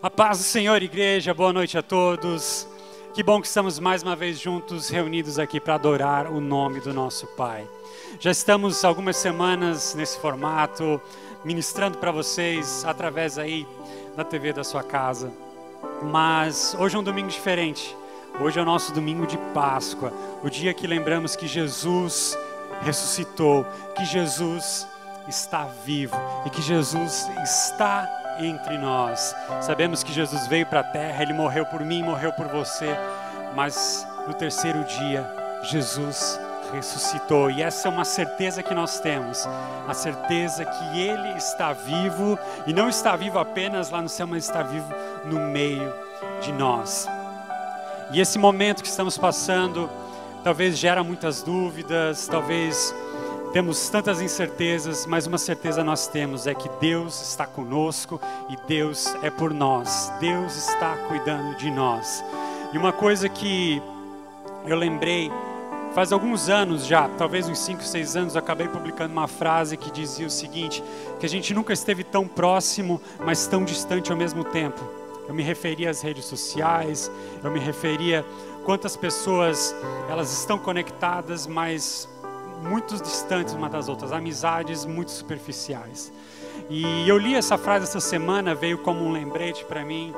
A paz do Senhor, igreja, boa noite a todos. Que bom que estamos mais uma vez juntos, reunidos aqui para adorar o nome do nosso Pai. Já estamos algumas semanas nesse formato, ministrando para vocês através aí da TV da sua casa. Mas hoje é um domingo diferente. Hoje é o nosso domingo de Páscoa, o dia que lembramos que Jesus ressuscitou, que Jesus está vivo e que Jesus está entre nós. Sabemos que Jesus veio para a terra, Ele morreu por mim, morreu por você, mas no terceiro dia Jesus ressuscitou, e essa é uma certeza que nós temos, a certeza que Ele está vivo, e não está vivo apenas lá no céu, mas está vivo no meio de nós. E esse momento que estamos passando talvez gera muitas dúvidas, talvez temos tantas incertezas, mas uma certeza nós temos, é que Deus está conosco e Deus é por nós. Deus está cuidando de nós. E uma coisa que eu lembrei, faz alguns anos já, talvez uns 5, 6 anos, eu acabei publicando uma frase que dizia o seguinte, que a gente nunca esteve tão próximo, mas tão distante ao mesmo tempo. Eu me referia às redes sociais, eu me referia quantas pessoas, elas estão conectadas, mas muito distantes uma das outras, amizades muito superficiais. E eu li essa frase essa semana, veio como um lembrete para mim,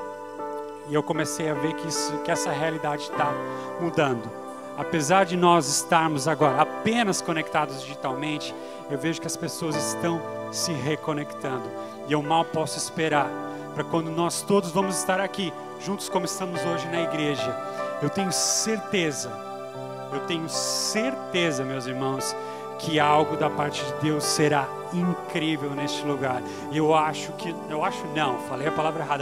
e eu comecei a ver que essa realidade está mudando. Apesar de nós estarmos agora apenas conectados digitalmente, eu vejo que as pessoas estão se reconectando. E eu mal posso esperar para quando nós todos vamos estar aqui, juntos como estamos hoje na igreja. Eu tenho certeza, meus irmãos, que algo da parte de Deus será incrível neste lugar. Eu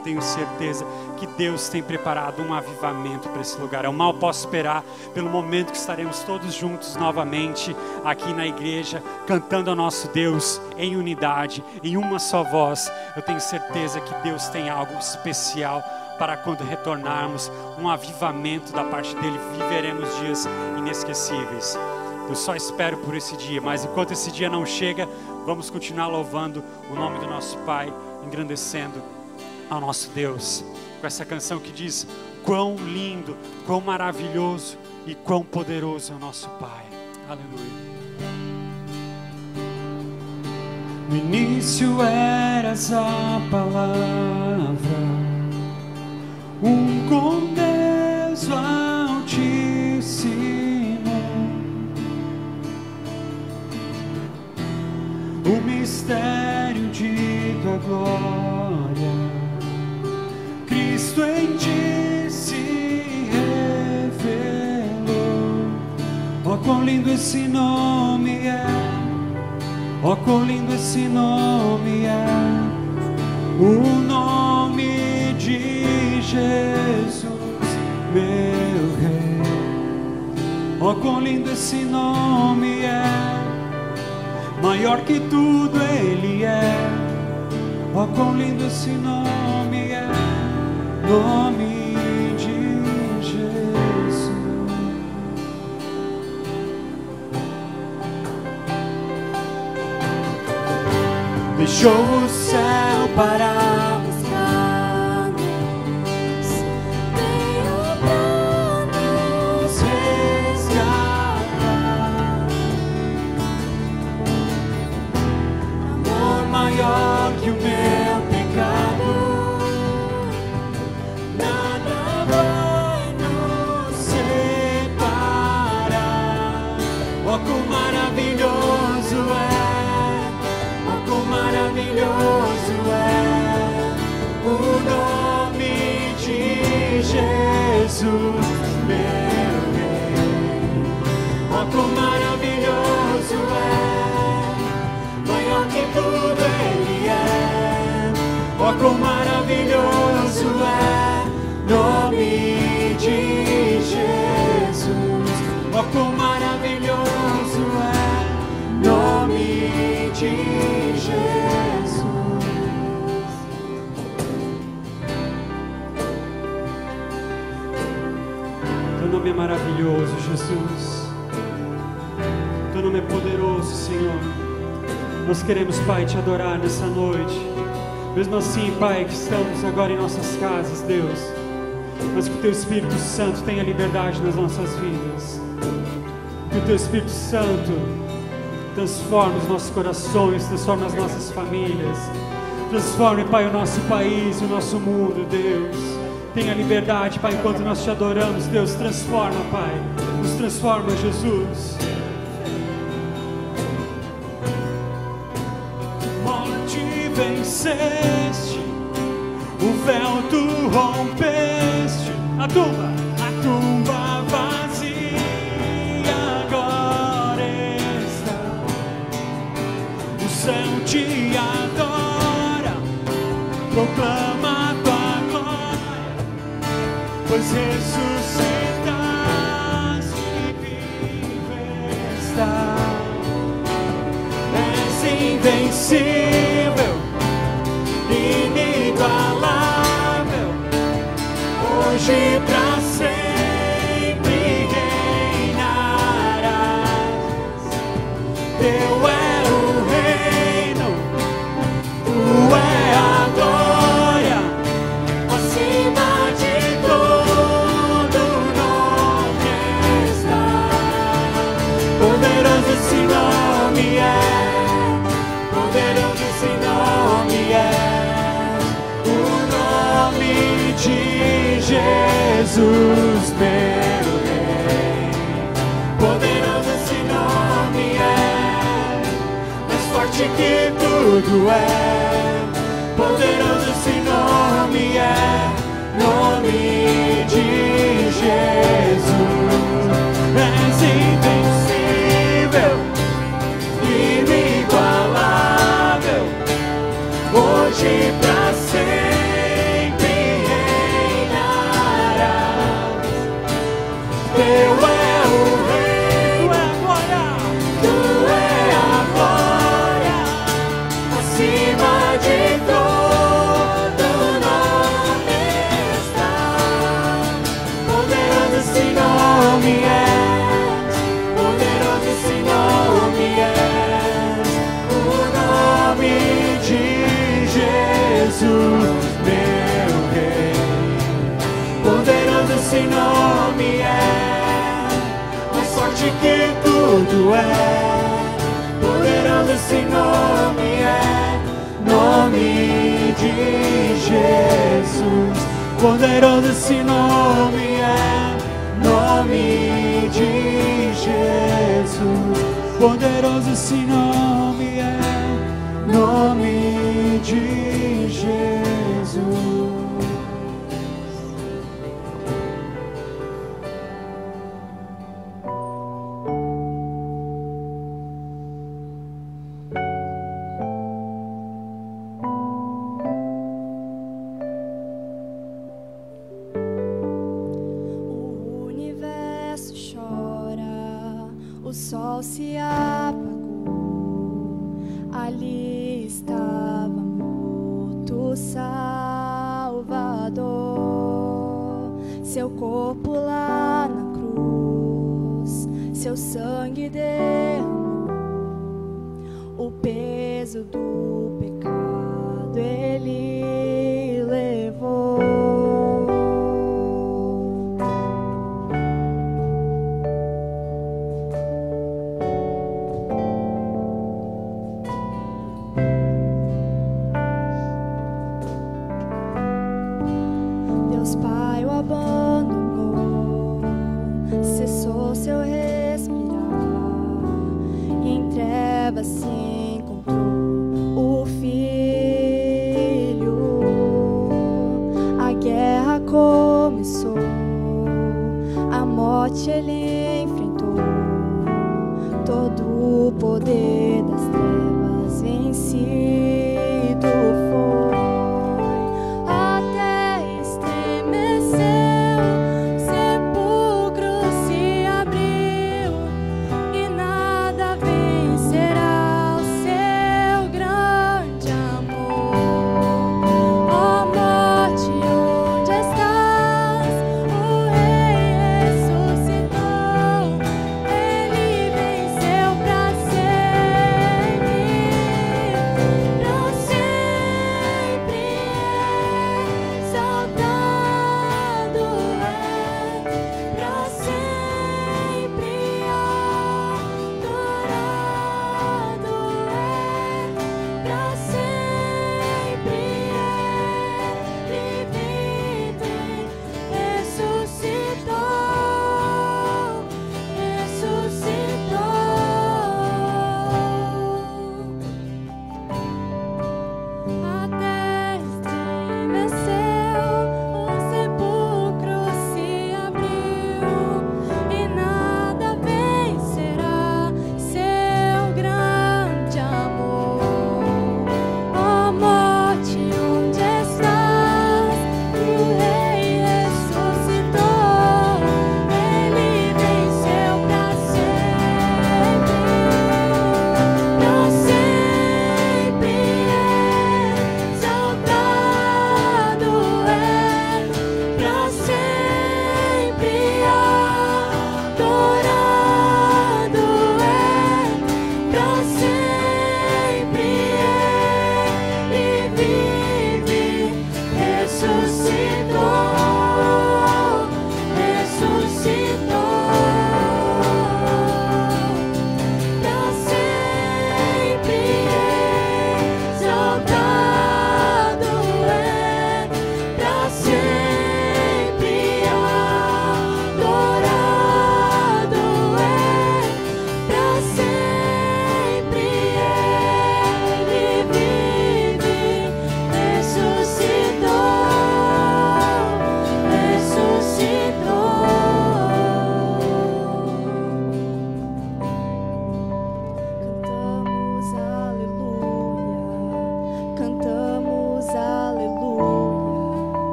tenho certeza que Deus tem preparado um avivamento para esse lugar. Eu mal posso esperar pelo momento que estaremos todos juntos novamente aqui na igreja, cantando ao nosso Deus em unidade, em uma só voz. Eu tenho certeza que Deus tem algo especial para quando retornarmos, um avivamento da parte dele, viveremos dias inesquecíveis. Eu só espero por esse dia, mas enquanto esse dia não chega, vamos continuar louvando o nome do nosso Pai, engrandecendo ao nosso Deus, com essa canção que diz quão lindo, quão maravilhoso e quão poderoso é o nosso Pai. Aleluia. No início eras a palavra, com Deus Altíssimo, o mistério de tua glória, Cristo em ti se revelou. Oh, quão lindo esse nome é, oh, quão lindo esse nome é, o nome de Jesus, meu Rei. Oh, quão lindo esse nome é, maior que tudo Ele é. Oh, quão lindo esse nome é, nome de Jesus. Deixou o céu para maior que o meu pecado, nada vai nos separar. Oh, quão maravilhoso é, oh, quão maravilhoso é o nome de Jesus, meu Rei. Oh, quão maravilhoso é, maior que tudo Ele é. Oh, quão maravilhoso é, nome de Jesus. Oh, quão maravilhoso é, nome de Jesus. Teu nome é maravilhoso, Jesus. Teu nome é poderoso, Senhor. Nós queremos, Pai, te adorar nessa noite. Mesmo assim, Pai, que estamos agora em nossas casas, Deus, mas que o Teu Espírito Santo tenha liberdade nas nossas vidas. Que o Teu Espírito Santo transforme os nossos corações, transforme as nossas famílias, transforme, Pai, o nosso país, o nosso mundo, Deus. Tenha liberdade, Pai, enquanto nós Te adoramos, Deus, transforma, Pai, nos transforma, Jesus. Morte venceste, o véu Tu rompeste, a tumba vazia agora está, o céu Te adora, proclama a Tua glória, pois ressuscitaste e vive está. És invencível, inigualável, hoje pra sempre reinarás. Teu é o reino, Tu é a glória, acima de todo nome está. Poderoso esse nome é, poderoso esse nome é, o nome de Jesus, meu Rei. Poderoso esse nome é, mais forte que tudo é. Poderoso esse nome é, nome de Jesus. És invencível, inigualável, hoje pra sempre reinarás. Teu é o reino, Tu é a glória, acima de todo nome está. Poderoso esse nome é, poderoso esse nome é, o nome de Jesus, meu Rei. Poderoso esse nome é, mais forte que tudo é. Poderoso esse nome é, nome de Jesus. Poderoso esse nome é, nome de Jesus. Poderoso esse nome é, nome de Jesus. O universo chora, o sol se apagou, ali estava morto o Salvador. Seu corpo lá na cruz, seu sangue derramou, o peso do pecado Ele levou. Deus Pai o abandonou, cessou seu respirar, e em trevas se encontrou o Filho.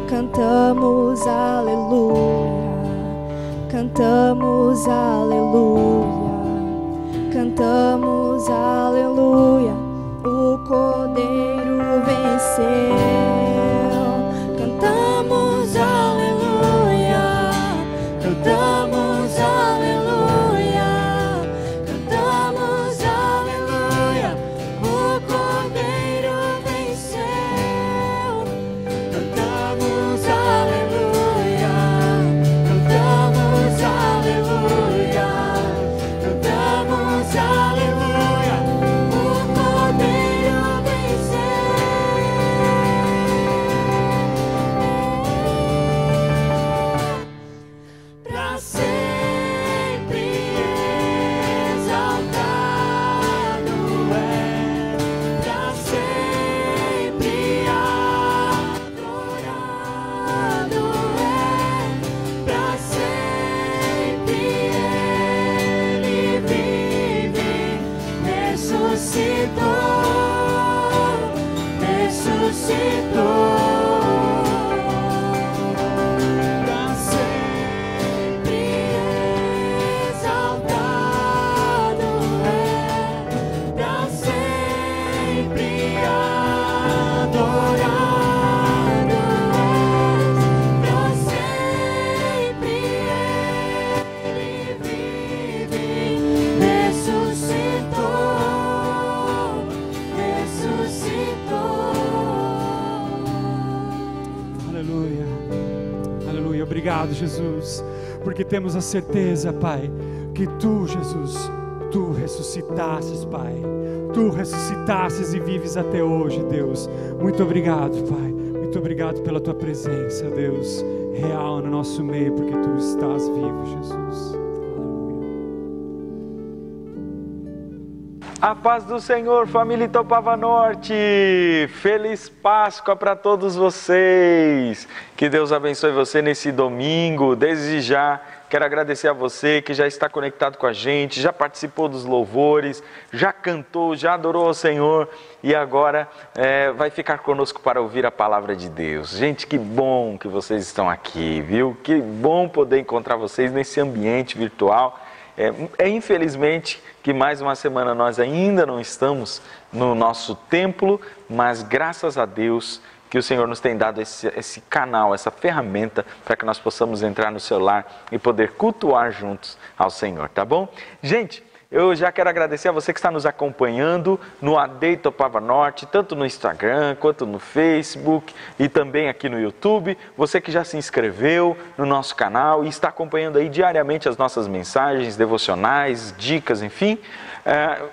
Cantamos aleluia, cantamos aleluia, cantamos aleluia, o Cordeiro venceu. Cantamos aleluia, cantamos aleluia, cantamos aleluia, o Cordeiro venceu. Cantamos aleluia, cantamos aleluia, cantamos aleluia, o Cordeiro venceu. Pra sempre exaltado é, pra sempre adorado é, pra sempre Ele vive, ressuscitou, ressuscitou. Pra sempre exaltado é, pra sempre adorado é, pra sempre Ele vive, ressuscitou, ressuscitou. Aleluia, aleluia. Obrigado, Jesus, porque temos a certeza, Pai, que Tu, Jesus, Tu ressuscitasses, Pai. Tu ressuscitasses e vives até hoje, Deus. Muito obrigado, Pai. Muito obrigado pela Tua presença, Deus, real no nosso meio, porque Tu estás vivo, Jesus. Aleluia. A paz do Senhor, família Itopava Norte, feliz Páscoa para todos vocês, que Deus abençoe você nesse domingo. Desde já quero agradecer a você que já está conectado com a gente, já participou dos louvores, já cantou, já adorou ao Senhor e agora vai ficar conosco para ouvir a palavra de Deus. Gente, que bom que vocês estão aqui, viu? Que bom poder encontrar vocês nesse ambiente virtual. Infelizmente que mais uma semana nós ainda não estamos no nosso templo, mas graças a Deus que o Senhor nos tem dado esse canal, essa ferramenta para que nós possamos entrar no celular e poder cultuar juntos ao Senhor, tá bom? Gente, eu já quero agradecer a você que está nos acompanhando no AD Itopava Norte, tanto no Instagram quanto no Facebook e também aqui no YouTube. Você que já se inscreveu no nosso canal e está acompanhando aí diariamente as nossas mensagens, devocionais, dicas, enfim.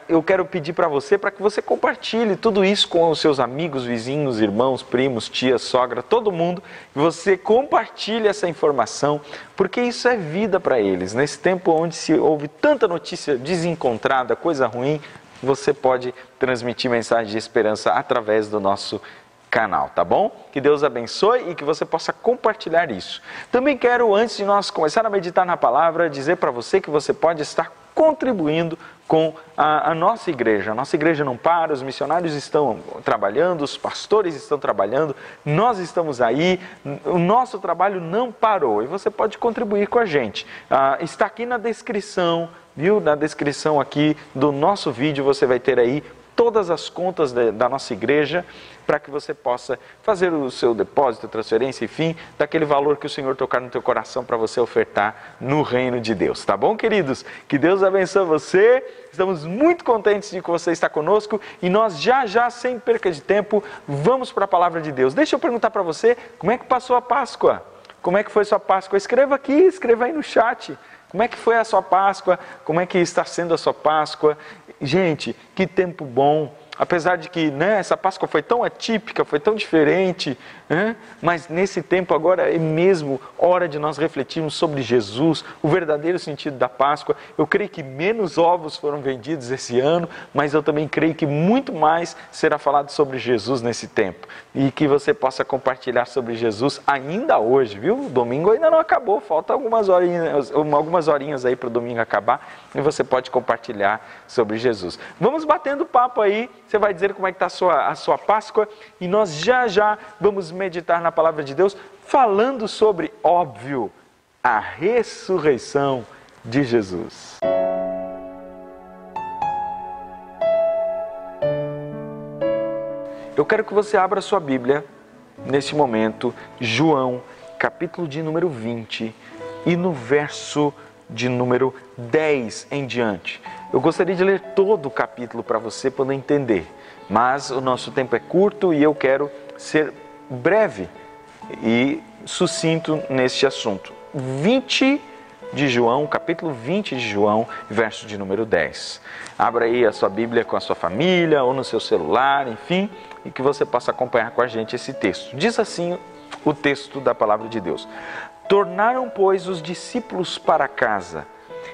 Eu quero pedir para que você compartilhe tudo isso com os seus amigos, vizinhos, irmãos, primos, tias, sogra, todo mundo. Que você compartilhe essa informação, porque isso é vida para eles. Nesse tempo onde se ouve tanta notícia desencontrada, coisa ruim, você pode transmitir mensagem de esperança através do nosso canal, tá bom? Que Deus abençoe e que você possa compartilhar isso. Também quero, antes de nós começar a meditar na palavra, dizer para você que você pode estar contribuindo com a nossa igreja. A nossa igreja não para, os missionários estão trabalhando, os pastores estão trabalhando, nós estamos aí, o nosso trabalho não parou e você pode contribuir com a gente. Está aqui na descrição, viu? Na descrição aqui do nosso vídeo você vai ter aí todas as contas da nossa igreja, para que você possa fazer o seu depósito, transferência, enfim, daquele valor que o Senhor tocar no teu coração para você ofertar no reino de Deus. Tá bom, queridos? Que Deus abençoe você. Estamos muito contentes de que você está conosco e nós já, sem perca de tempo, vamos para a palavra de Deus. Deixa eu perguntar para você, como é que passou a Páscoa? Como é que foi sua Páscoa? Escreva aqui, escreva aí no chat. Como é que foi a sua Páscoa? Como é que está sendo a sua Páscoa? Gente, que tempo bom. Apesar de que essa Páscoa foi tão atípica, foi tão diferente, mas nesse tempo agora é mesmo hora de nós refletirmos sobre Jesus, o verdadeiro sentido da Páscoa. Eu creio que menos ovos foram vendidos esse ano, mas eu também creio que muito mais será falado sobre Jesus nesse tempo. E que você possa compartilhar sobre Jesus ainda hoje, viu? O domingo ainda não acabou, falta algumas horinhas aí para o domingo acabar e você pode compartilhar sobre Jesus. Vamos batendo papo aí. Você vai dizer como é que está a sua Páscoa e nós já vamos meditar na palavra de Deus falando sobre, óbvio, a ressurreição de Jesus. Eu quero que você abra a sua Bíblia nesse momento, João, capítulo de número 20 e no verso de número 10 em diante. Eu gostaria de ler todo o capítulo para você poder entender, mas o nosso tempo é curto e eu quero ser breve e sucinto neste assunto. 20 de João, capítulo 20 de João, verso de número 10. Abra aí a sua Bíblia com a sua família ou no seu celular, enfim, e que você possa acompanhar com a gente esse texto. Diz assim o texto da palavra de Deus. Tornaram, pois, os discípulos para casa,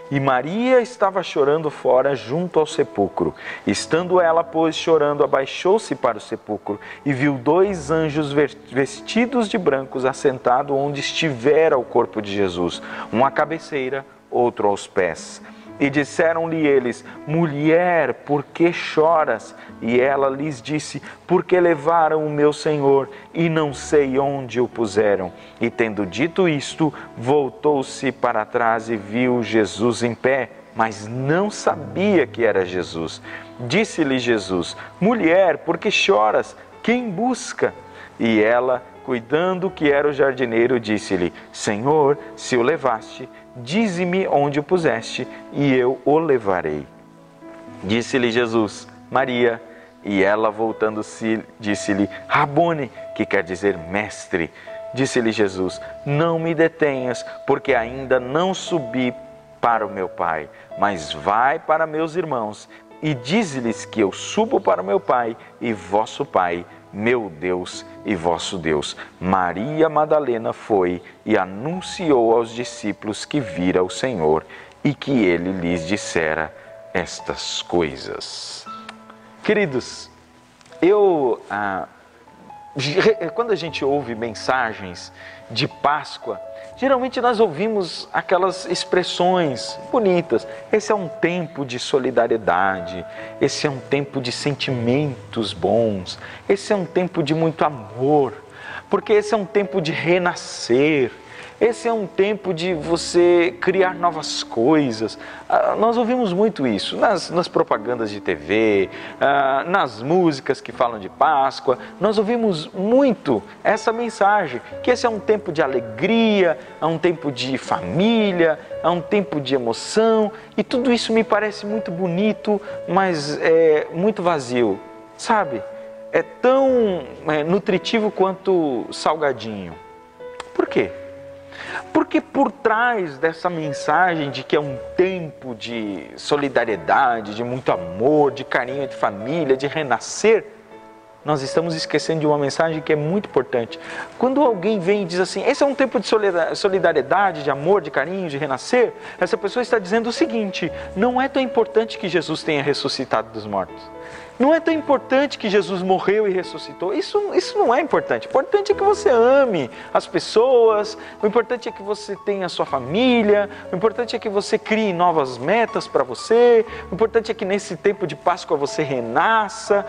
e Maria estava chorando fora junto ao sepulcro. Estando ela, pois, chorando, abaixou-se para o sepulcro e viu 2 anjos vestidos de brancos assentados onde estivera o corpo de Jesus, um à cabeceira, outro aos pés. E disseram-lhe eles: mulher, por que choras? E ela lhes disse: porque levaram o meu Senhor e não sei onde o puseram. E tendo dito isto, voltou-se para trás e viu Jesus em pé, mas não sabia que era Jesus. Disse-lhe Jesus: mulher, por que choras? Quem busca? E ela, cuidando que era o jardineiro, disse-lhe: Senhor, se o levaste, dize-me onde o puseste, e eu o levarei. Disse-lhe Jesus: Maria. E ela, voltando-se, disse-lhe: Rabone, que quer dizer mestre. Disse-lhe Jesus: não me detenhas, porque ainda não subi para o meu Pai, mas vai para meus irmãos e dize-lhes que eu subo para o meu Pai e vosso Pai, meu Deus e vosso Deus. Maria Madalena foi e anunciou aos discípulos que vira o Senhor e que ele lhes dissera estas coisas. Queridos, quando a gente ouve mensagens de Páscoa, geralmente nós ouvimos aquelas expressões bonitas. Esse é um tempo de solidariedade, esse é um tempo de sentimentos bons, esse é um tempo de muito amor, porque esse é um tempo de renascer, esse é um tempo de você criar novas coisas. Nós ouvimos muito isso nas propagandas de TV, nas músicas que falam de Páscoa. Nós ouvimos muito essa mensagem, que esse é um tempo de alegria, é um tempo de família, é um tempo de emoção. E tudo isso me parece muito bonito, mas é muito vazio, sabe? É tão nutritivo quanto salgadinho. Por quê? Porque por trás dessa mensagem de que é um tempo de solidariedade, de muito amor, de carinho, de família, de renascer, nós estamos esquecendo de uma mensagem que é muito importante. Quando alguém vem e diz assim, esse é um tempo de solidariedade, de amor, de carinho, de renascer, essa pessoa está dizendo o seguinte: não é tão importante que Jesus tenha ressuscitado dos mortos. Não é tão importante que Jesus morreu e ressuscitou. Isso não é importante. O importante é que você ame as pessoas, o importante é que você tenha a sua família, o importante é que você crie novas metas para você, o importante é que nesse tempo de Páscoa você renasça.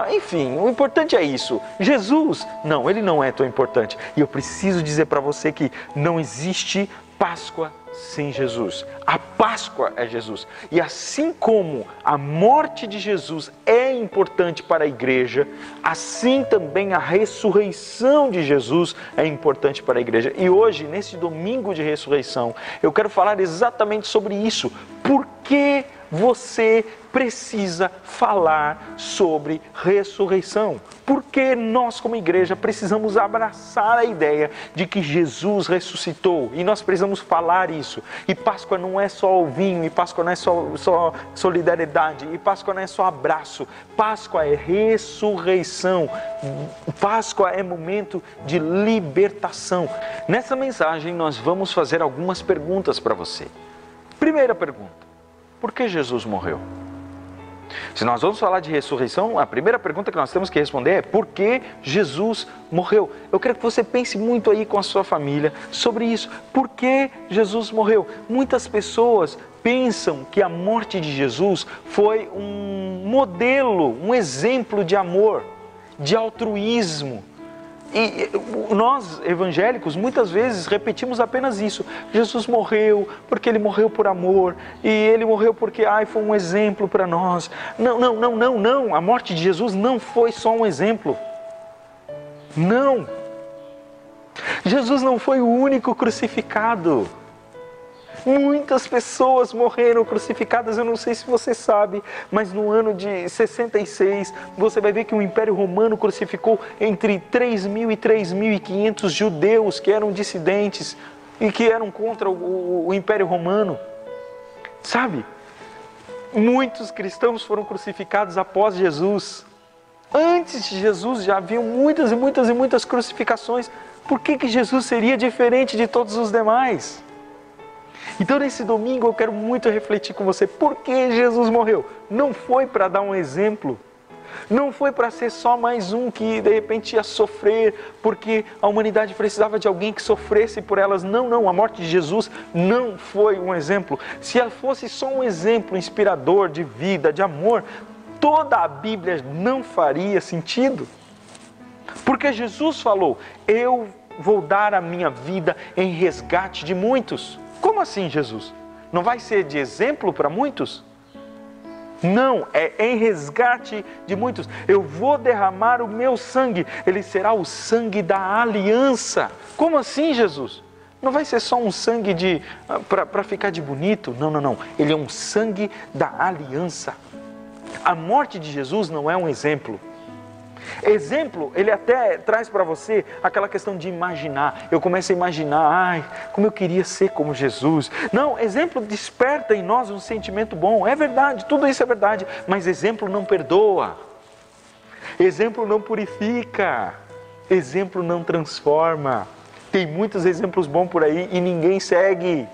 Enfim, o importante é isso. Jesus, não, ele não é tão importante. E eu preciso dizer para você que não existe Páscoa sem Jesus. A Páscoa é Jesus. E assim como a morte de Jesus é é importante para a igreja, assim também a ressurreição de Jesus é importante para a igreja. E hoje, nesse domingo de ressurreição, eu quero falar exatamente sobre isso. Por que você precisa falar sobre ressurreição? Porque nós, como igreja, precisamos abraçar a ideia de que Jesus ressuscitou e nós precisamos falar isso. E Páscoa não é só o vinho, e Páscoa não é só solidariedade, e Páscoa não é só abraço. Páscoa é ressurreição. Páscoa é momento de libertação. Nessa mensagem nós vamos fazer algumas perguntas para você. Primeira pergunta: por que Jesus morreu? Se nós vamos falar de ressurreição, a primeira pergunta que nós temos que responder é: por que Jesus morreu? Eu quero que você pense muito aí com a sua família sobre isso. Por que Jesus morreu? Muitas pessoas pensam que a morte de Jesus foi um modelo, um exemplo de amor, de altruísmo. E nós, evangélicos, muitas vezes repetimos apenas isso. Jesus morreu porque Ele morreu por amor. E Ele morreu porque foi um exemplo para nós. Não. A morte de Jesus não foi só um exemplo. Não. Jesus não foi o único crucificado. Muitas pessoas morreram crucificadas, eu não sei se você sabe, mas no ano de 66, você vai ver que o Império Romano crucificou entre 3.000 e 3.500 judeus que eram dissidentes e que eram contra o Império Romano. Sabe? Muitos cristãos foram crucificados após Jesus. Antes de Jesus já haviam muitas crucificações. Por que Jesus seria diferente de todos os demais? Então nesse domingo eu quero muito refletir com você. Por que Jesus morreu? Não foi para dar um exemplo. Não foi para ser só mais um que de repente ia sofrer porque a humanidade precisava de alguém que sofresse por elas. Não, a morte de Jesus não foi um exemplo. Se ela fosse só um exemplo inspirador de vida, de amor, toda a Bíblia não faria sentido. Porque Jesus falou: eu vou dar a minha vida em resgate de muitos. Como assim, Jesus? Não vai ser de exemplo para muitos? Não, é em resgate de muitos. Eu vou derramar o meu sangue. Ele será o sangue da aliança. Como assim, Jesus? Não vai ser só um sangue para ficar de bonito? Não. Ele é um sangue da aliança. A morte de Jesus não é um exemplo. Exemplo, ele até traz para você aquela questão de imaginar. Eu começo a imaginar, como eu queria ser como Jesus. Não, exemplo desperta em nós um sentimento bom. É verdade, tudo isso é verdade. Mas exemplo não perdoa. Exemplo não purifica. Exemplo não transforma. Tem muitos exemplos bons por aí e ninguém segue.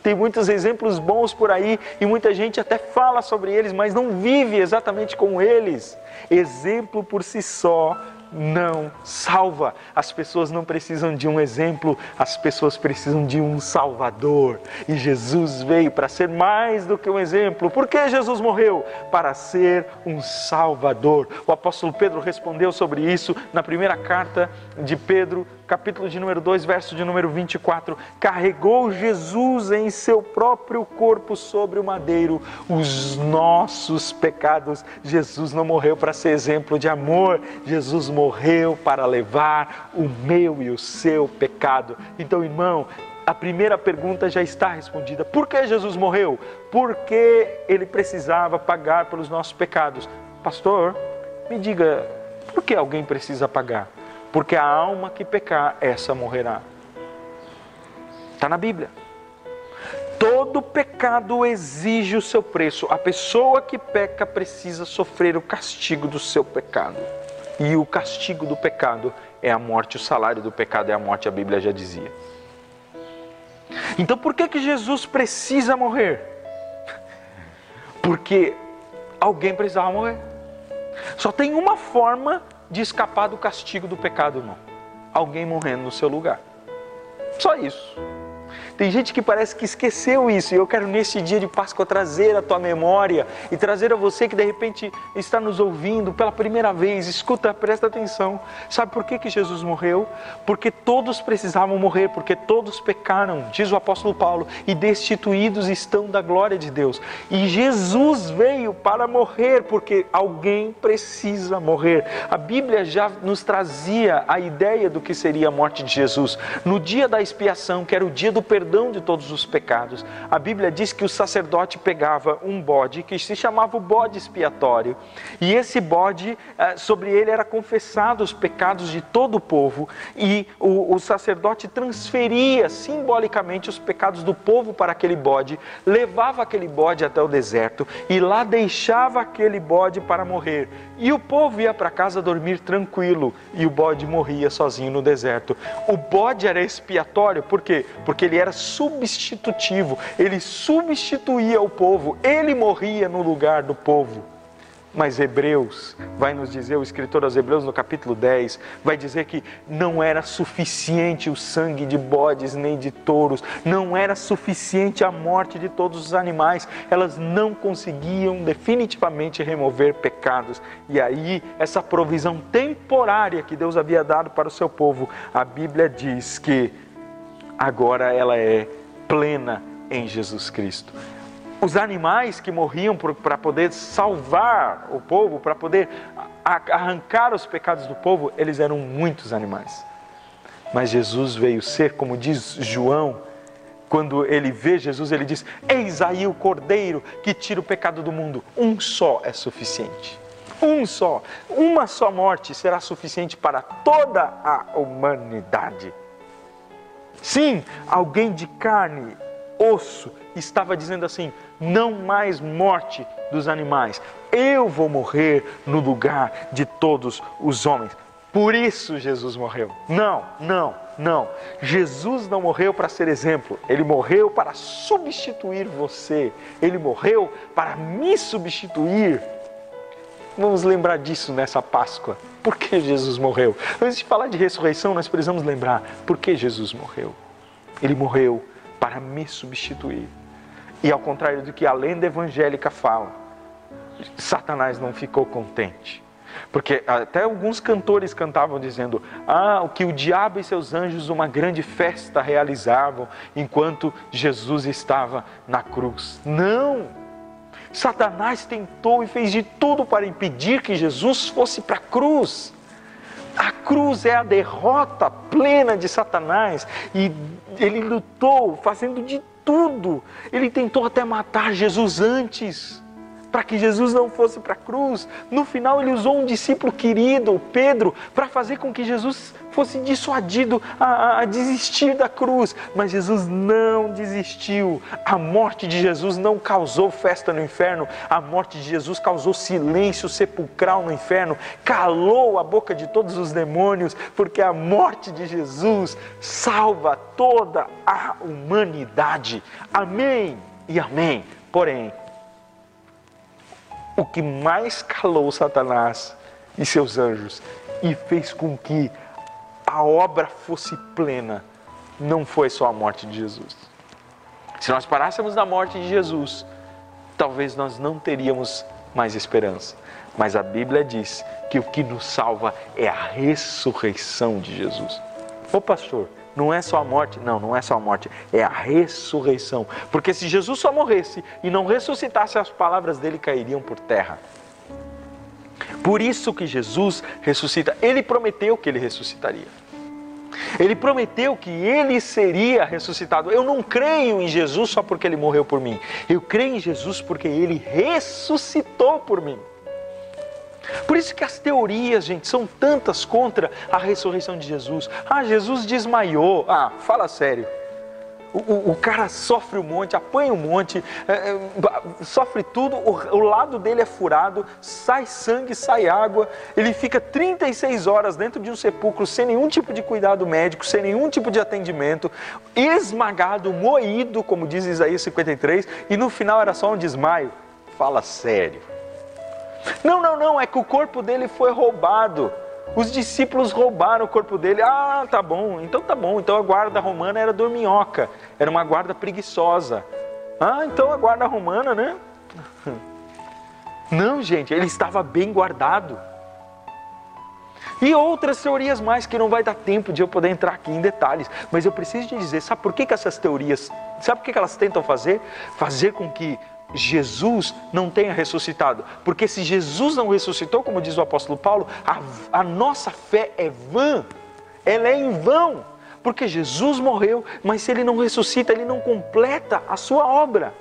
Tem muitos exemplos bons por aí e muita gente até fala sobre eles, mas não vive exatamente como eles. Exemplo por si só não salva. As pessoas não precisam de um exemplo, as pessoas precisam de um Salvador. E Jesus veio para ser mais do que um exemplo. Por que Jesus morreu? Para ser um Salvador. O apóstolo Pedro respondeu sobre isso na primeira carta de Pedro, capítulo de número 2, verso de número 24. Carregou Jesus em seu próprio corpo sobre o madeiro os nossos pecados. Jesus não morreu para ser exemplo de amor. Jesus morreu para levar o meu e o seu pecado. Então, irmão, a primeira pergunta já está respondida. Por que Jesus morreu? Porque Ele precisava pagar pelos nossos pecados. Pastor, me diga, por que alguém precisa pagar? Porque a alma que pecar, essa morrerá. Está na Bíblia. Todo pecado exige o seu preço. A pessoa que peca precisa sofrer o castigo do seu pecado. E o castigo do pecado é a morte. O salário do pecado é a morte, a Bíblia já dizia. Então por que Jesus precisa morrer? Porque alguém precisava morrer. Só tem uma forma de escapar do castigo do pecado, irmão. Alguém morrendo no seu lugar. Só isso. Tem gente que parece que esqueceu isso, e eu quero neste dia de Páscoa trazer à tua memória e trazer a você que de repente está nos ouvindo pela primeira vez. Escuta, presta atenção. Sabe por que Jesus morreu? Porque todos precisavam morrer, porque todos pecaram, diz o apóstolo Paulo, e destituídos estão da glória de Deus. E Jesus veio para morrer, porque alguém precisa morrer. A Bíblia já nos trazia a ideia do que seria a morte de Jesus. No dia da expiação, que era o dia do perdão de todos os pecados, a Bíblia diz que o sacerdote pegava um bode, que se chamava o bode expiatório, e esse bode, sobre ele era confessado os pecados de todo o povo, e o sacerdote transferia simbolicamente os pecados do povo para aquele bode, levava aquele bode até o deserto, e lá deixava aquele bode para morrer. E o povo ia para casa dormir tranquilo, e o bode morria sozinho no deserto. O bode era expiatório, por quê? Porque ele era substitutivo, ele substituía o povo, ele morria no lugar do povo. Mas Hebreus, vai nos dizer, o escritor aos Hebreus no capítulo 10, vai dizer que não era suficiente o sangue de bodes nem de touros, não era suficiente a morte de todos os animais, elas não conseguiam definitivamente remover pecados. E aí, essa provisão temporária que Deus havia dado para o seu povo, a Bíblia diz que agora ela é plena em Jesus Cristo. Os animais que morriam para poder salvar o povo, para poder arrancar os pecados do povo, eles eram muitos animais. Mas Jesus veio ser, como diz João, quando ele vê Jesus, ele diz: eis aí o Cordeiro que tira o pecado do mundo. Um só é suficiente. Um só. Uma só morte será suficiente para toda a humanidade. Sim, alguém de carne, osso, estava dizendo assim: não mais morte dos animais, eu vou morrer no lugar de todos os homens. Por isso Jesus morreu. Não. Jesus não morreu para ser exemplo, ele morreu para substituir você, ele morreu para me substituir. Vamos lembrar disso nessa Páscoa. Por que Jesus morreu? Antes de falar de ressurreição, nós precisamos lembrar por que Jesus morreu. Ele morreu para me substituir. E ao contrário do que a lenda evangélica fala, Satanás não ficou contente. Porque até alguns cantores cantavam dizendo: o que o diabo e seus anjos uma grande festa realizavam enquanto Jesus estava na cruz. Não! Satanás tentou e fez de tudo para impedir que Jesus fosse para a cruz. A cruz é a derrota plena de Satanás, e ele lutou fazendo de tudo. Ele tentou até matar Jesus antes, para que Jesus não fosse para a cruz. No final ele usou um discípulo querido, Pedro, para fazer com que Jesus fosse dissuadido a desistir da cruz. Mas Jesus não desistiu. A morte de Jesus não causou festa no inferno. A morte de Jesus causou silêncio sepulcral no inferno. Calou a boca de todos os demônios, porque a morte de Jesus salva toda a humanidade. Amém e amém. Porém, o que mais calou Satanás e seus anjos e fez com que a obra fosse plena, não foi só a morte de Jesus. Se nós parássemos na morte de Jesus, talvez nós não teríamos mais esperança. Mas a Bíblia diz que o que nos salva é a ressurreição de Jesus. Ô pastor, não é só a morte? Não é só a morte, é a ressurreição. Porque se Jesus só morresse e não ressuscitasse, as palavras dele cairiam por terra. Por isso que Jesus ressuscita. Ele prometeu que ele ressuscitaria. Ele prometeu que ele seria ressuscitado. Eu não creio em Jesus só porque ele morreu por mim. Eu creio em Jesus porque ele ressuscitou por mim. Por isso que as teorias, gente, são tantas contra a ressurreição de Jesus. Jesus desmaiou. Fala sério. O cara sofre um monte, apanha um monte, sofre tudo, o lado dele é furado, sai sangue, sai água, ele fica 36 horas dentro de um sepulcro sem nenhum tipo de cuidado médico, sem nenhum tipo de atendimento, esmagado, moído, como diz Isaías 53, e no final era só um desmaio. Fala sério. Não, é que o corpo dele foi roubado. Os discípulos roubaram o corpo dele. Ah, tá bom. Então a guarda romana era dorminhoca. Era uma guarda preguiçosa. Ah, então a guarda romana, né? Não, gente, ele estava bem guardado. E outras teorias mais que não vai dar tempo de eu poder entrar aqui em detalhes. Mas eu preciso te dizer, sabe por que essas teorias, sabe por que elas tentam fazer? Fazer com que Jesus não tenha ressuscitado. Porque se Jesus não ressuscitou, como diz o apóstolo Paulo, a nossa fé é vã. Ela é em vão. Porque Jesus morreu, mas se ele não ressuscita, ele não completa a sua obra.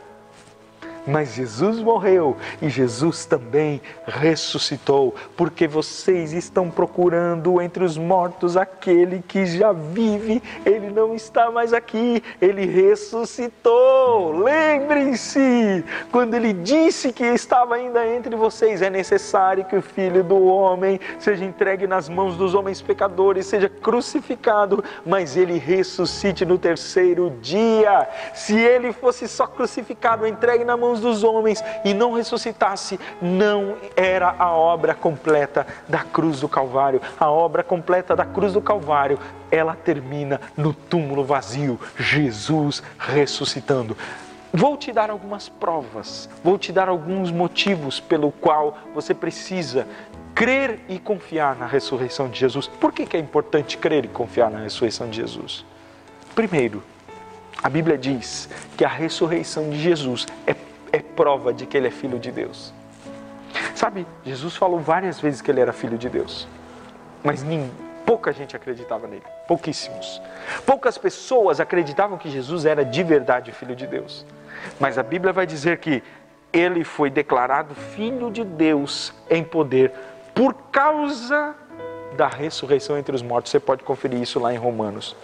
Mas Jesus morreu e Jesus também ressuscitou, porque vocês estão procurando entre os mortos aquele que já vive. Ele não está mais aqui, ele ressuscitou. Lembrem-se, quando ele disse que estava ainda entre vocês, é necessário que o Filho do Homem seja entregue nas mãos dos homens pecadores, seja crucificado, mas ele ressuscite no terceiro dia. Se ele fosse só crucificado, entregue na mão dos homens e não ressuscitasse, não era a obra completa da cruz do Calvário. A obra completa da cruz do Calvário, ela termina no túmulo vazio, Jesus ressuscitando. Vou te dar algumas provas, vou te dar alguns motivos pelo qual você precisa crer e confiar na ressurreição de Jesus. Por que é importante crer e confiar na ressurreição de Jesus? Primeiro, a Bíblia diz que a ressurreição de Jesus é prova de que ele é filho de Deus. Sabe, Jesus falou várias vezes que ele era filho de Deus, mas pouca gente acreditava nele, pouquíssimos. Poucas pessoas acreditavam que Jesus era de verdade filho de Deus. Mas a Bíblia vai dizer que ele foi declarado filho de Deus em poder por causa da ressurreição entre os mortos. Você pode conferir isso lá em Romanos,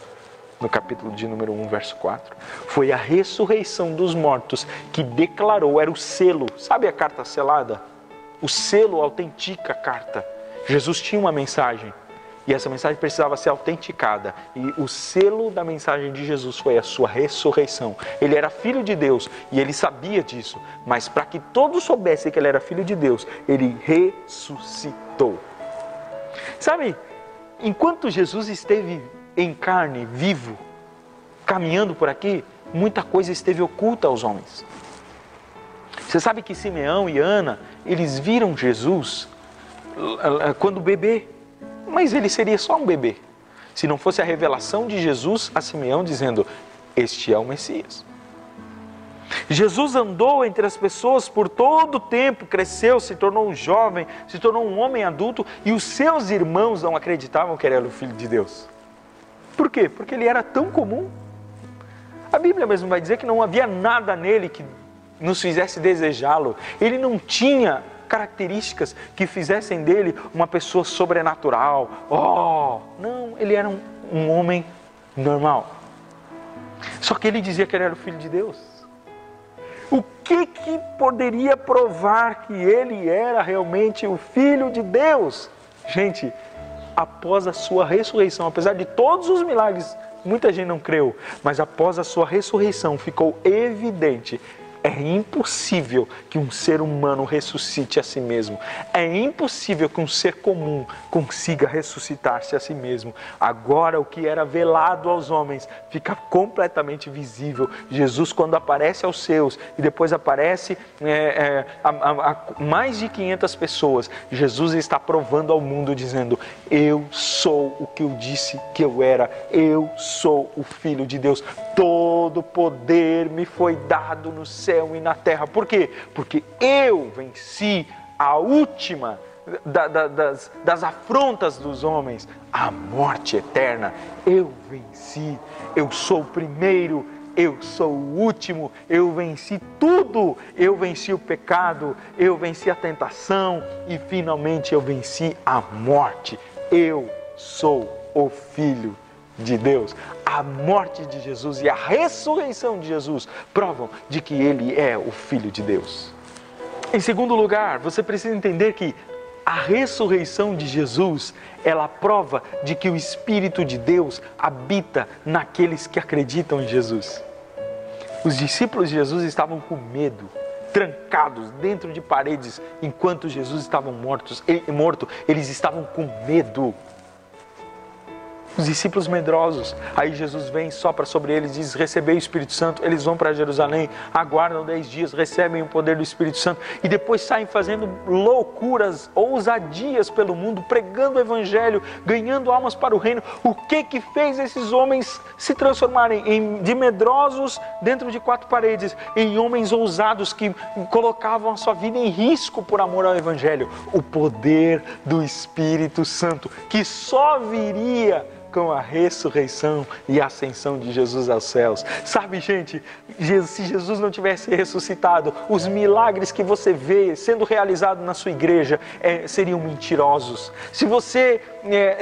no capítulo de número 1, verso 4. Foi a ressurreição dos mortos que declarou, era o selo. Sabe a carta selada? O selo autentica a carta. Jesus tinha uma mensagem e essa mensagem precisava ser autenticada. E o selo da mensagem de Jesus foi a sua ressurreição. Ele era filho de Deus e ele sabia disso. Mas para que todos soubessem que ele era filho de Deus, ele ressuscitou. Sabe, enquanto Jesus esteve em carne, vivo, caminhando por aqui, muita coisa esteve oculta aos homens. Você sabe que Simeão e Ana, eles viram Jesus quando bebê, mas ele seria só um bebê, se não fosse a revelação de Jesus a Simeão dizendo, este é o Messias. Jesus andou entre as pessoas por todo o tempo, cresceu, se tornou um jovem, se tornou um homem adulto, e os seus irmãos não acreditavam que ele era o Filho de Deus. Por quê? Porque ele era tão comum. A Bíblia mesmo vai dizer que não havia nada nele que nos fizesse desejá-lo. Ele não tinha características que fizessem dele uma pessoa sobrenatural. Não, ele era um homem normal. Só que ele dizia que ele era o Filho de Deus. O que poderia provar que ele era realmente o Filho de Deus? Gente, após a sua ressurreição, apesar de todos os milagres, muita gente não creu, mas após a sua ressurreição ficou evidente. É impossível que um ser humano ressuscite a si mesmo. É impossível que um ser comum consiga ressuscitar-se a si mesmo. Agora o que era velado aos homens fica completamente visível. Jesus, quando aparece aos seus e depois aparece a mais de 500 pessoas, Jesus está provando ao mundo dizendo, eu sou o que eu disse que eu era. Eu sou o Filho de Deus. Todo poder me foi dado no céu e na terra. Por quê? Porque eu venci a última das afrontas dos homens, a morte eterna. Eu venci, eu sou o primeiro, eu sou o último, eu venci tudo. Eu venci o pecado, eu venci a tentação e finalmente eu venci a morte. Eu sou o Filho de Deus. A morte de Jesus e a ressurreição de Jesus provam de que ele é o Filho de Deus. Em segundo lugar, você precisa entender que a ressurreição de Jesus, ela prova de que o Espírito de Deus habita naqueles que acreditam em Jesus. Os discípulos de Jesus estavam com medo trancados dentro de paredes, enquanto Jesus estava morto, eles estavam com medo. Os discípulos medrosos. Aí Jesus vem, sopra sobre eles, diz: recebei o Espírito Santo. Eles vão para Jerusalém, aguardam 10 dias, recebem o poder do Espírito Santo e depois saem fazendo loucuras, ousadias pelo mundo, pregando o Evangelho, ganhando almas para o reino. O que fez esses homens se transformarem de medrosos dentro de 4 paredes em homens ousados que colocavam a sua vida em risco por amor ao Evangelho? O poder do Espírito Santo, que só viria com a ressurreição e a ascensão de Jesus aos céus. Sabe, gente, se Jesus não tivesse ressuscitado, os milagres que você vê sendo realizados na sua igreja seriam mentirosos. Se você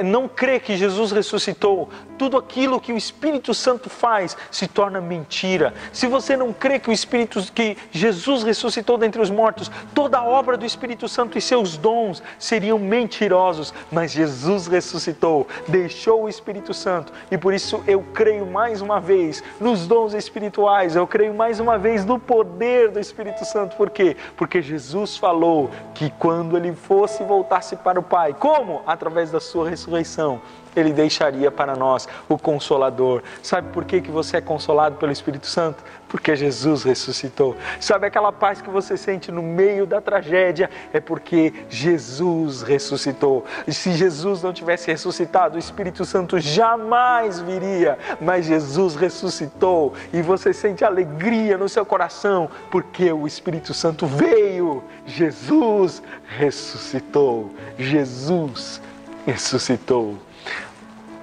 não crê que Jesus ressuscitou, tudo aquilo que o Espírito Santo faz se torna mentira. Se você não crê que Jesus ressuscitou dentre os mortos, toda a obra do Espírito Santo e seus dons seriam mentirosos. Mas Jesus ressuscitou, deixou o Espírito Santo, e por isso eu creio mais uma vez nos dons espirituais, eu creio mais uma vez no poder do Espírito Santo. Por quê? Porque Jesus falou que quando Ele voltasse para o Pai, como? Através da sua ressurreição, Ele deixaria para nós o Consolador. Sabe por que você é consolado pelo Espírito Santo? Porque Jesus ressuscitou. Sabe aquela paz que você sente no meio da tragédia? É porque Jesus ressuscitou. E se Jesus não tivesse ressuscitado, o Espírito Santo jamais viria. Mas Jesus ressuscitou e você sente alegria no seu coração porque o Espírito Santo veio. Jesus ressuscitou. Jesus ressuscitou.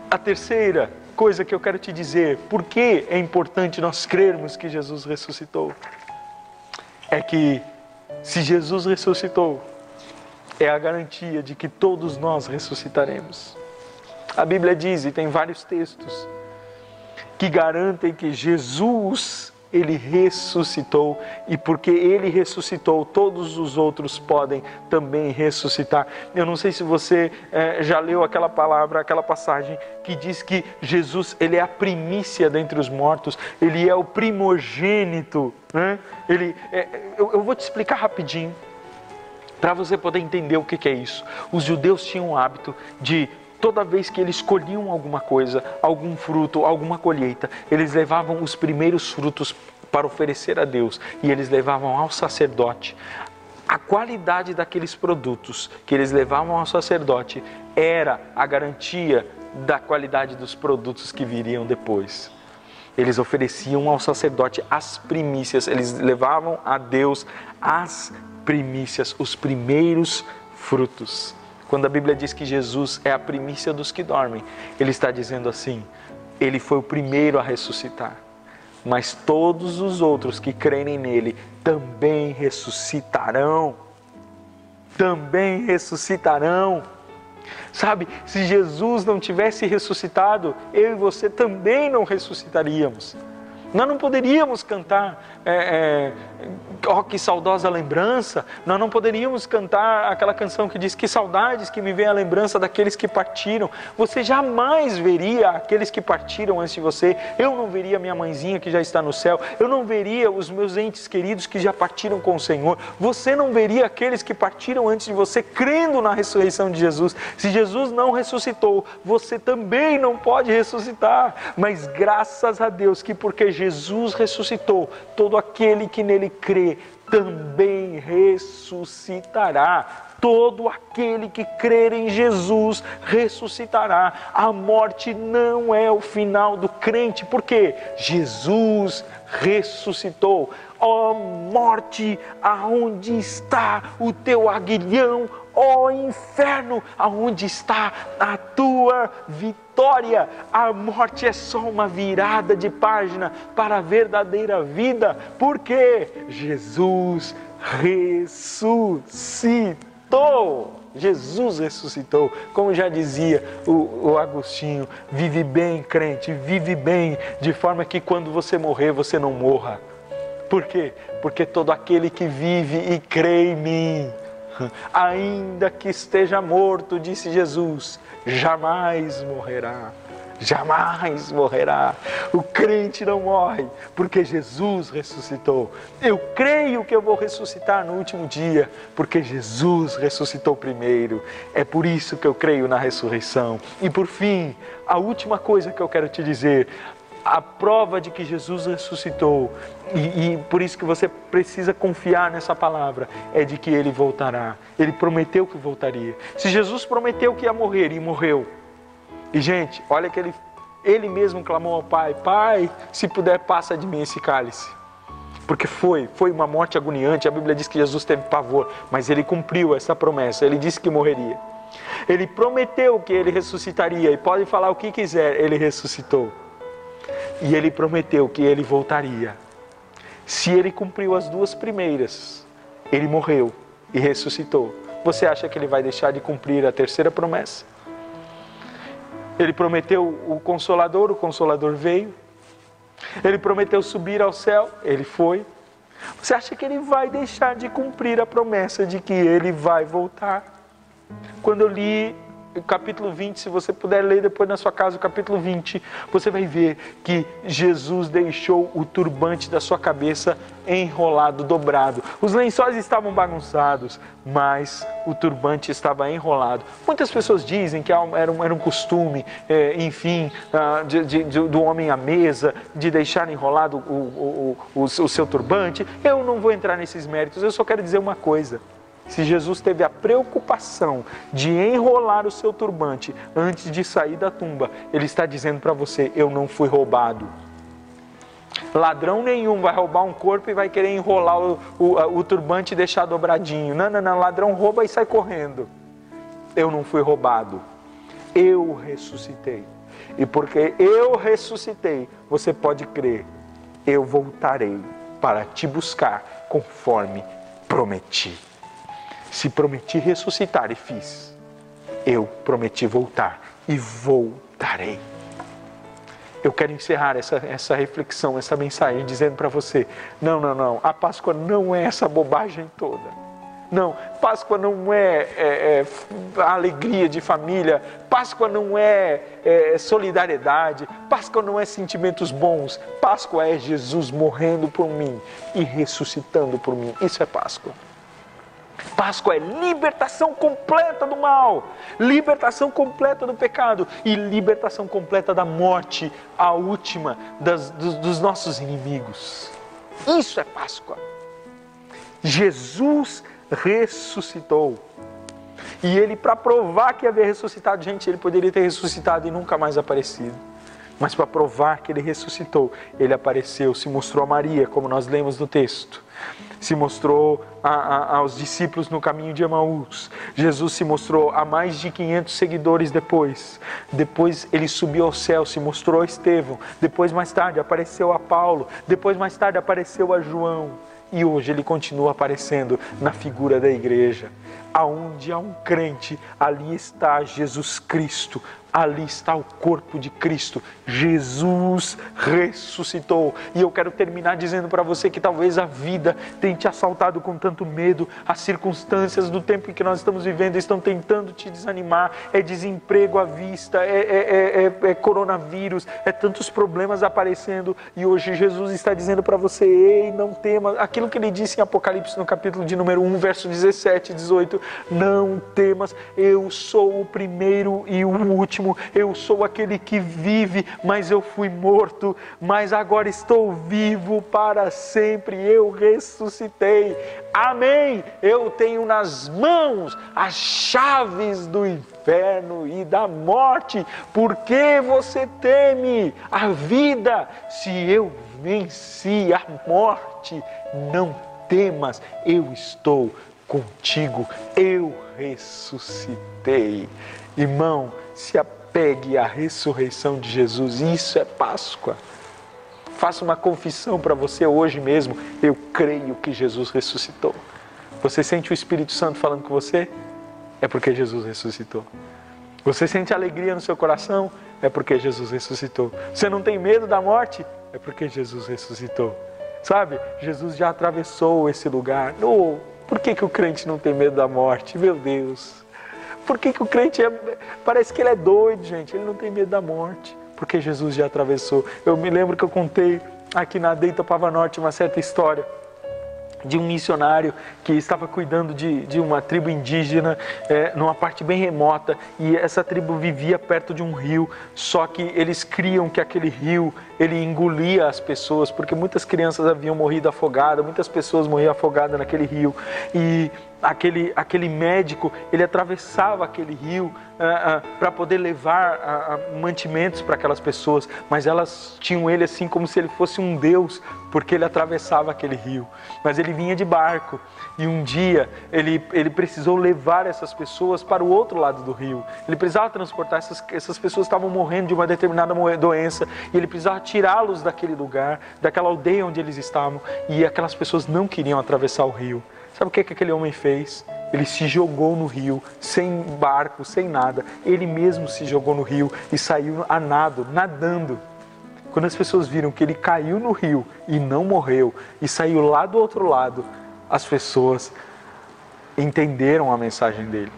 A terceira coisa que eu quero te dizer, por que é importante nós crermos que Jesus ressuscitou, é que se Jesus ressuscitou, é a garantia de que todos nós ressuscitaremos. A Bíblia diz, e tem vários textos, que garantem que Jesus, Ele ressuscitou, e porque Ele ressuscitou, todos os outros podem também ressuscitar. Eu não sei se você já leu aquela palavra, aquela passagem que diz que Jesus, Ele é a primícia dentre os mortos, Ele é o primogênito, né? Eu vou te explicar rapidinho, para você poder entender o que é isso. Os judeus tinham o hábito de, toda vez que eles colhiam alguma coisa, algum fruto, alguma colheita, eles levavam os primeiros frutos para oferecer a Deus e eles levavam ao sacerdote. A qualidade daqueles produtos que eles levavam ao sacerdote era a garantia da qualidade dos produtos que viriam depois. Eles ofereciam ao sacerdote as primícias, eles levavam a Deus as primícias, os primeiros frutos. Quando a Bíblia diz que Jesus é a primícia dos que dormem, Ele está dizendo assim: Ele foi o primeiro a ressuscitar, mas todos os outros que crerem nele também ressuscitarão. Também ressuscitarão. Sabe, se Jesus não tivesse ressuscitado, eu e você também não ressuscitaríamos. Nós não poderíamos cantar oh, que saudosa lembrança. Nós não poderíamos cantar aquela canção que diz: que saudades que me vem a lembrança daqueles que partiram. Você jamais veria aqueles que partiram antes de você. Eu não veria minha mãezinha que já está no céu. Eu não veria os meus entes queridos que já partiram com o Senhor. Você não veria aqueles que partiram antes de você, crendo na ressurreição de Jesus. Se Jesus não ressuscitou, você também não pode ressuscitar. Mas graças a Deus que, porque Jesus ressuscitou, todo aquele que nele crê também ressuscitará. Todo aquele que crer em Jesus ressuscitará. A morte não é o final do crente, porque Jesus ressuscitou. Ó morte, aonde está o teu aguilhão? Ó inferno, aonde está a tua vitória? A morte é só uma virada de página para a verdadeira vida, porque Jesus ressuscitou. Jesus ressuscitou. Como já dizia o Agostinho: vive bem, crente, vive bem, de forma que quando você morrer, você não morra. Por quê? Porque todo aquele que vive e crê em mim, ainda que esteja morto, disse Jesus, jamais morrerá. jamais morrerá. O crente não morre, porque Jesus ressuscitou. Eu creio que eu vou ressuscitar no último dia, porque Jesus ressuscitou primeiro. É por isso que eu creio na ressurreição. E por fim, a última coisa que eu quero te dizer, a prova de que Jesus ressuscitou, e por isso que você precisa confiar nessa palavra, é de que Ele voltará. Ele prometeu que voltaria. Se Jesus prometeu que ia morrer e morreu, e gente, olha que ele mesmo clamou ao Pai: Pai, se puder, passa de mim esse cálice. Porque foi uma morte agoniante. A Bíblia diz que Jesus teve pavor, mas Ele cumpriu essa promessa. Ele disse que morreria. Ele prometeu que Ele ressuscitaria, e pode falar o que quiser, Ele ressuscitou. E Ele prometeu que Ele voltaria. Se Ele cumpriu as duas primeiras, Ele morreu e ressuscitou, você acha que Ele vai deixar de cumprir a terceira promessa? Ele prometeu o Consolador veio. Ele prometeu subir ao céu, Ele foi. Você acha que Ele vai deixar de cumprir a promessa de que Ele vai voltar? Quando eu li o capítulo 20, se você puder ler depois na sua casa o capítulo 20, você vai ver que Jesus deixou o turbante da sua cabeça enrolado, dobrado. Os lençóis estavam bagunçados, mas o turbante estava enrolado. Muitas pessoas dizem que era um costume, do homem à mesa, de deixar enrolado o seu turbante. Eu não vou entrar nesses méritos, eu só quero dizer uma coisa. Se Jesus teve a preocupação de enrolar o seu turbante antes de sair da tumba, Ele está dizendo para você: eu não fui roubado. Ladrão nenhum vai roubar um corpo e vai querer enrolar o turbante e deixar dobradinho. Não, ladrão rouba e sai correndo. Eu não fui roubado. Eu ressuscitei. E porque eu ressuscitei, você pode crer, eu voltarei para te buscar conforme prometi. Se prometi ressuscitar e fiz, eu prometi voltar e voltarei. Eu quero encerrar essa reflexão, essa mensagem, dizendo para você: não, a Páscoa não é essa bobagem toda. Não, Páscoa não é a alegria de família, Páscoa não é solidariedade, Páscoa não é sentimentos bons, Páscoa é Jesus morrendo por mim e ressuscitando por mim. Isso é Páscoa. Páscoa é libertação completa do mal, libertação completa do pecado e libertação completa da morte, a última dos nossos inimigos. Isso é Páscoa. Jesus ressuscitou. E Ele, para provar que havia ressuscitado, gente, Ele poderia ter ressuscitado e nunca mais aparecido. Mas para provar que Ele ressuscitou, Ele apareceu, se mostrou a Maria, como nós lemos no texto. Se mostrou aos discípulos no caminho de Emaús. Jesus se mostrou a mais de 500 seguidores depois. Depois Ele subiu ao céu, se mostrou a Estevão. Depois, mais tarde, apareceu a Paulo. Depois, mais tarde, apareceu a João. E hoje Ele continua aparecendo na figura da igreja. Aonde há um crente, ali está Jesus Cristo. Ali está o corpo de Cristo. Jesus ressuscitou. E eu quero terminar dizendo para você que talvez a vida tenha te assaltado com tanto medo. As circunstâncias do tempo em que nós estamos vivendo estão tentando te desanimar. É desemprego à vista, é coronavírus, é tantos problemas aparecendo. E hoje Jesus está dizendo para você: ei, não temas. Aquilo que Ele disse em Apocalipse no capítulo de número 1, verso 17 e 18. Não temas, eu sou o primeiro e o último. Eu sou aquele que vive, mas eu fui morto, mas agora estou vivo para sempre. Eu ressuscitei. Amém. Eu tenho nas mãos as chaves do inferno e da morte. Por que você teme a vida? Se eu venci a morte, não temas, eu estou contigo. Eu ressuscitei. Irmão, se apegue à ressurreição de Jesus. Isso é Páscoa. Faça uma confissão para você hoje mesmo: eu creio que Jesus ressuscitou. Você sente o Espírito Santo falando com você? É porque Jesus ressuscitou. Você sente alegria no seu coração? É porque Jesus ressuscitou. Você não tem medo da morte? É porque Jesus ressuscitou. Sabe, Jesus já atravessou esse lugar. Por que o crente não tem medo da morte? Meu Deus! Por que o crente parece que ele é doido, gente? Ele não tem medo da morte. Porque Jesus já atravessou. Eu me lembro que eu contei aqui na Deita Pava Norte uma certa história de um missionário que estava cuidando de uma tribo indígena numa parte bem remota, e essa tribo vivia perto de um rio, só que eles criam que aquele rio ele engolia as pessoas, porque muitas crianças haviam morrido afogadas, muitas pessoas morriam afogadas naquele rio, e aquele médico, ele atravessava aquele rio para poder levar mantimentos para aquelas pessoas, mas elas tinham ele assim como se ele fosse um deus, porque ele atravessava aquele rio, mas ele vinha de barco, e um dia ele precisou levar essas pessoas para o outro lado do rio, ele precisava transportar, essas pessoas estavam morrendo de uma determinada doença, e ele precisava tirá-los daquele lugar, daquela aldeia onde eles estavam, e aquelas pessoas não queriam atravessar o rio. Sabe o que aquele homem fez? Ele se jogou no rio, sem barco, sem nada. Ele mesmo se jogou no rio e saiu a nado, nadando. Quando as pessoas viram que ele caiu no rio e não morreu, e saiu lá do outro lado, as pessoas entenderam a mensagem dele.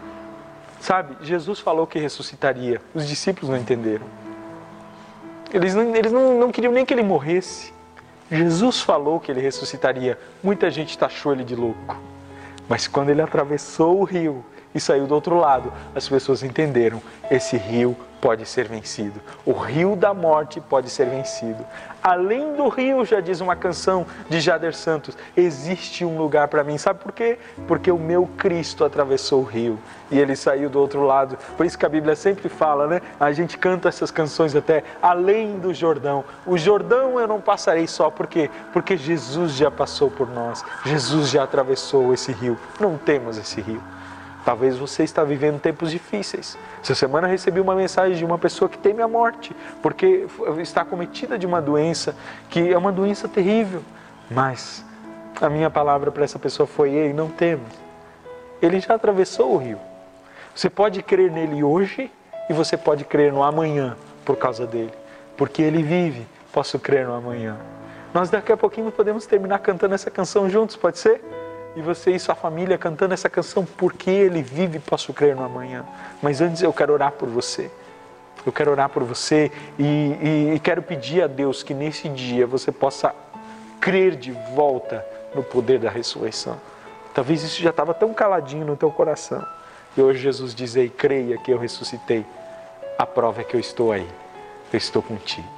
Sabe, Jesus falou que ressuscitaria, os discípulos não entenderam. Eles não queriam nem que ele morresse. Jesus falou que ele ressuscitaria, muita gente taxou ele de louco. Mas quando ele atravessou o rio e saiu do outro lado, as pessoas entenderam, esse rio pode ser vencido. O rio da morte pode ser vencido. Além do rio, já diz uma canção de Jader Santos, existe um lugar para mim. Sabe por quê? Porque o meu Cristo atravessou o rio e ele saiu do outro lado. Por isso que a Bíblia sempre fala, né? A gente canta essas canções até, além do Jordão. O Jordão eu não passarei só, por quê? Porque Jesus já passou por nós. Jesus já atravessou esse rio. Não temos esse rio. Talvez você está vivendo tempos difíceis. Essa semana eu recebi uma mensagem de uma pessoa que teme a morte, porque está acometida de uma doença, que é uma doença terrível. Mas a minha palavra para essa pessoa foi, ei, não temas. Ele já atravessou o rio. Você pode crer nele hoje e você pode crer no amanhã por causa dele. Porque ele vive, posso crer no amanhã. Nós daqui a pouquinho podemos terminar cantando essa canção juntos, pode ser? E você e sua família cantando essa canção, porque ele vive, posso crer no amanhã. Mas antes eu quero orar por você. Eu quero orar por você e quero pedir a Deus que nesse dia você possa crer de volta no poder da ressurreição. Talvez isso já estava tão caladinho no teu coração. E hoje Jesus diz, ei, creia que eu ressuscitei. A prova é que eu estou aí. Eu estou contigo.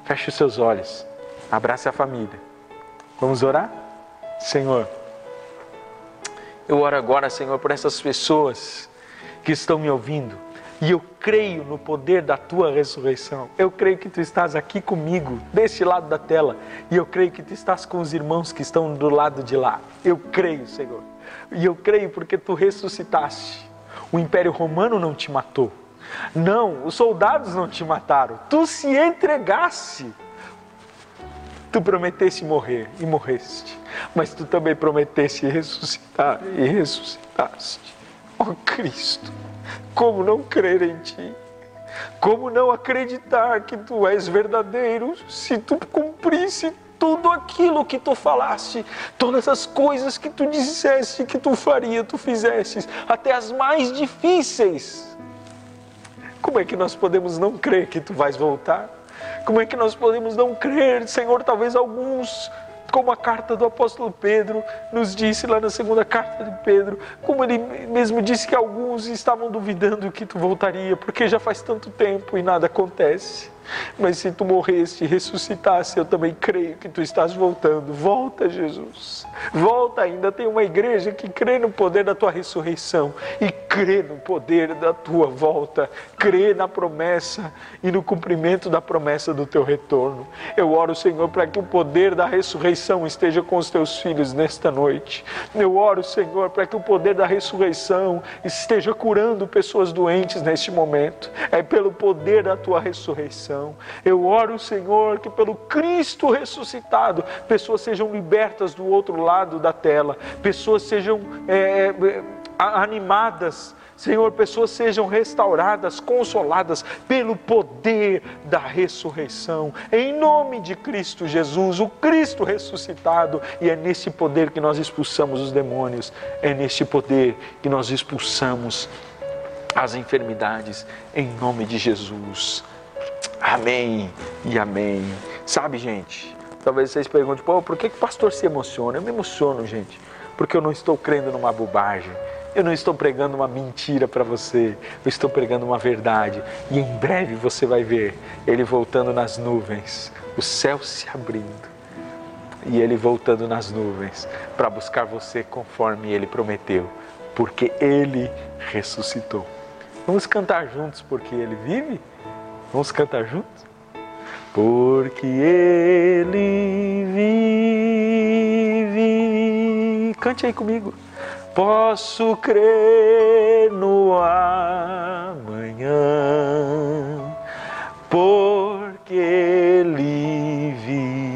Feche os seus olhos. Abrace a família. Vamos orar? Senhor, eu oro agora, Senhor, por essas pessoas que estão me ouvindo. E eu creio no poder da Tua ressurreição. Eu creio que Tu estás aqui comigo, deste lado da tela. E eu creio que Tu estás com os irmãos que estão do lado de lá. Eu creio, Senhor. E eu creio porque Tu ressuscitaste. O Império Romano não te matou. Não, os soldados não te mataram. Tu se entregaste. Tu prometeste morrer e morreste. Mas Tu também prometeste ressuscitar e ressuscitaste. Ó Cristo, como não crer em Ti? Como não acreditar que Tu és verdadeiro se Tu cumprisse tudo aquilo que Tu falaste, todas as coisas que Tu disseste que Tu faria, Tu fizeste, até as mais difíceis. Como é que nós podemos não crer que Tu vais voltar? Como é que nós podemos não crer, Senhor? Talvez alguns, como a carta do apóstolo Pedro nos disse lá na segunda carta de Pedro, como ele mesmo disse que alguns estavam duvidando que Tu voltaria, porque já faz tanto tempo e nada acontece. Mas se Tu morreste e ressuscitasse, eu também creio que Tu estás voltando. Volta, Jesus. Volta, ainda tem uma igreja que crê no poder da Tua ressurreição e crê no poder da Tua volta. Crê na promessa e no cumprimento da promessa do Teu retorno. Eu oro, Senhor, para que o poder da ressurreição esteja com os Teus filhos nesta noite. Eu oro, Senhor, para que o poder da ressurreição esteja curando pessoas doentes neste momento. É pelo poder da Tua ressurreição. Eu oro, Senhor, que pelo Cristo ressuscitado, pessoas sejam libertas do outro lado da tela, pessoas sejam animadas, Senhor, pessoas sejam restauradas, consoladas pelo poder da ressurreição, em nome de Cristo Jesus, o Cristo ressuscitado, e é nesse poder que nós expulsamos os demônios, é nesse poder que nós expulsamos as enfermidades, em nome de Jesus. Amém e amém. Sabe, gente, talvez vocês perguntem, pô, por que o pastor se emociona? Eu me emociono, gente, porque eu não estou crendo numa bobagem. Eu não estou pregando uma mentira para você, eu estou pregando uma verdade. E em breve você vai ver Ele voltando nas nuvens, o céu se abrindo. E Ele voltando nas nuvens para buscar você conforme Ele prometeu. Porque Ele ressuscitou. Vamos cantar juntos porque Ele vive? Vamos cantar juntos? Porque Ele vive. Cante aí comigo. Posso crer no amanhã, porque Ele vive.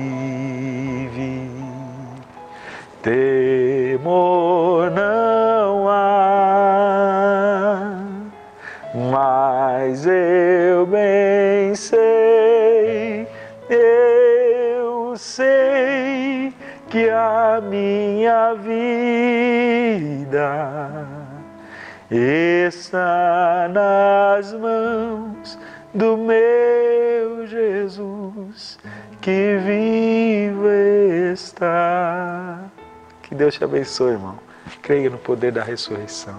Temor não há, mas eu bem sei, eu sei que a minha vida está nas mãos do meu Jesus, que vivo está. Que Deus te abençoe, irmão. Creia no poder da ressurreição.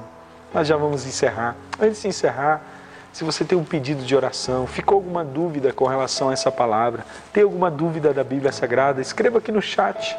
Nós já vamos encerrar. Antes de encerrar, se você tem um pedido de oração, ficou alguma dúvida com relação a essa palavra, tem alguma dúvida da Bíblia Sagrada, escreva aqui no chat.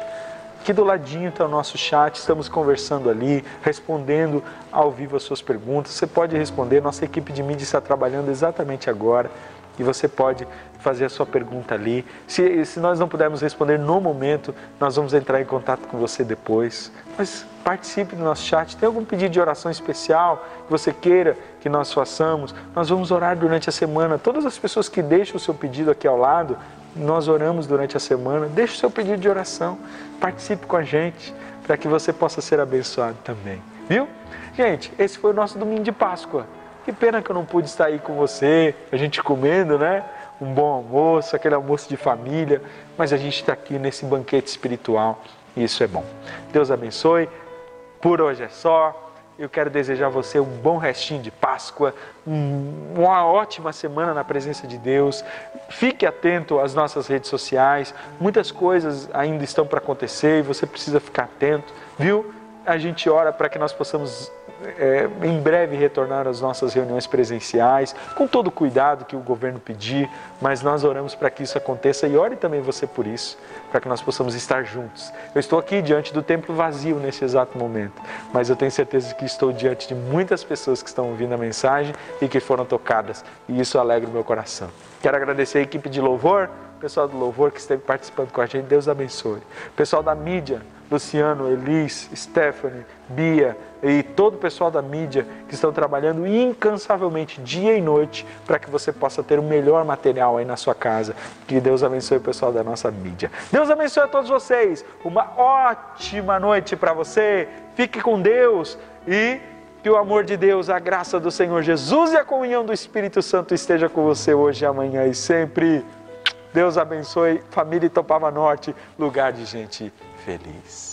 Aqui do ladinho está o nosso chat, estamos conversando ali, respondendo ao vivo as suas perguntas. Você pode responder, nossa equipe de mídia está trabalhando exatamente agora e você pode fazer a sua pergunta ali. Se nós não pudermos responder no momento, nós vamos entrar em contato com você depois. Mas participe do nosso chat. Tem algum pedido de oração especial que você queira que nós façamos? Nós vamos orar durante a semana. Todas as pessoas que deixam o seu pedido aqui ao lado, nós oramos durante a semana. Deixe o seu pedido de oração. Participe com a gente para que você possa ser abençoado também. Viu? Gente, esse foi o nosso domingo de Páscoa. Que pena que eu não pude estar aí com você, a gente comendo, né? Um bom almoço, aquele almoço de família. Mas a gente está aqui nesse banquete espiritual e isso é bom. Deus abençoe. Por hoje é só. Eu quero desejar a você um bom restinho de Páscoa, uma ótima semana na presença de Deus. Fique atento às nossas redes sociais. Muitas coisas ainda estão para acontecer e você precisa ficar atento, viu? A gente ora para que nós possamos em breve retornar às nossas reuniões presenciais, com todo o cuidado que o governo pedir, mas nós oramos para que isso aconteça e ore também você por isso, para que nós possamos estar juntos. Eu estou aqui diante do templo vazio nesse exato momento, mas eu tenho certeza que estou diante de muitas pessoas que estão ouvindo a mensagem e que foram tocadas, e isso alegra o meu coração. Quero agradecer a equipe de louvor, o pessoal do louvor que esteve participando com a gente, Deus abençoe. O pessoal da mídia, Luciano, Elis, Stephanie, Bia e todo o pessoal da mídia que estão trabalhando incansavelmente dia e noite para que você possa ter o melhor material aí na sua casa. Que Deus abençoe o pessoal da nossa mídia. Deus abençoe a todos vocês. Uma ótima noite para você. Fique com Deus e que o amor de Deus, a graça do Senhor Jesus e a comunhão do Espírito Santo esteja com você hoje, amanhã e sempre. Deus abençoe, família Itopava Norte, lugar de gente feliz.